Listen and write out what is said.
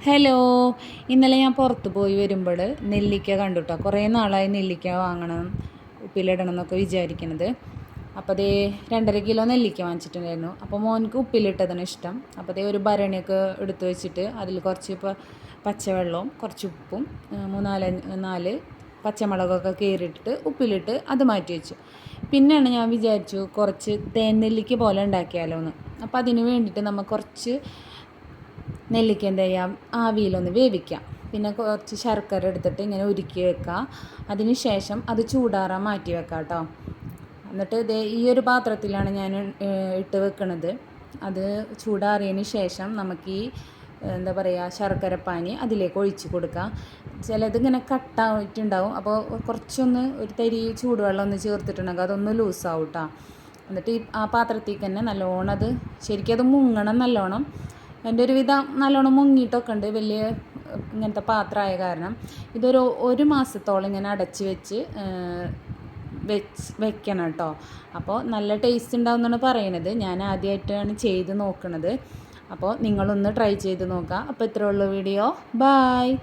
Hello, ഇന്നലെ ഞാൻ പുറത്ത് പോയി വരുമ്പോൾ നെല്ലിക്ക കണ്ടു കേട്ടോ. കുറേ നാളായി നെല്ലിക്ക വാങ്ങണം, ഉപ്പിലിടണം എന്നൊക്കെ വിചാരിക്കുന്നത്. അപ്പോൾ അതേ 2.5 കിലോ നെല്ലിക്ക വാങ്ങിച്ചിട്ടുണ്ടായിരുന്നു. അപ്പോൾ മോനക്ക് ഉപ്പിലിട്ടതാണ് ഇഷ്ടം. അപ്പോൾ അതേ ഒരു ഭരണിയൊക്കെ എടുത്ത് വെച്ചിട്ട് അതിൽ കുറച്ച് പച്ചവെള്ളവും കുറച്ച് ഉപ്പും 3-4 പച്ചമുളകൊക്കെ കീറിയിട്ടിട്ട് ഉപ്പിലിട്ട് അത് മാറ്റി വെച്ചു. പിന്നെയാണ് ഞാൻ വിചാരിച്ചു കുറച്ച് തേൻ നെല്ലിക്ക പോലെ ഉണ്ടാക്കിയാലോ എന്ന്. അപ്പോൾ അതിന് വേണ്ടിയിട്ട് നമ്മൾ കുറച്ച് നെല്ലിക്ക എന്ത് ചെയ്യാം, ആവിയിലൊന്ന് വേവിക്കാം. പിന്നെ കുറച്ച് ശർക്കര എടുത്തിട്ട് ഇങ്ങനെ ഉരുക്കി വെക്കാം. അതിന് ശേഷം അത് ചൂടാറാൻ മാറ്റി വെക്കാം കേട്ടോ. എന്നിട്ട് ഈ ഒരു പാത്രത്തിലാണ് ഞാൻ ഇട്ട് വെക്കുന്നത്. അത് ചൂടാറിയതിന് ശേഷം നമുക്ക് ഈ എന്താ പറയുക ശർക്കരപ്പാനി അതിലേക്ക് ഒഴിച്ച് കൊടുക്കാം. ചിലത് ഇങ്ങനെ കട്ടായിട്ടുണ്ടാവും. അപ്പോൾ കുറച്ചൊന്ന് ഒരു തരി ചൂടുവെള്ളം ഒന്ന് ചേർത്തിട്ടുണ്ടെങ്കിൽ അതൊന്ന് ലൂസാവും കേട്ടോ. എന്നിട്ട് ആ പാത്രത്തേക്ക് തന്നെ നല്ലോണം അത് ശരിക്കും അത് മുങ്ങണം നല്ലോണം. എൻ്റെ ഒരു വിധം നല്ലോണം മുങ്ങിയിട്ടൊക്കെ ഉണ്ട്, വലിയ ഇങ്ങനത്തെ പാത്രമായ കാരണം. ഇതൊരു 1 മാസത്തോളം ഇങ്ങനെ അടച്ച് വെക്കണം കേട്ടോ. അപ്പോൾ നല്ല ടേസ്റ്റ് ഉണ്ടാവും എന്നാണ് പറയണത്. ഞാൻ ആദ്യമായിട്ടാണ് ചെയ്ത് നോക്കുന്നത്. അപ്പോൾ നിങ്ങളൊന്ന് ട്രൈ ചെയ്ത് നോക്കുക. അപ്പോൾ ഇത്രയേ ഉള്ളൂ വീഡിയോ. ബായ്.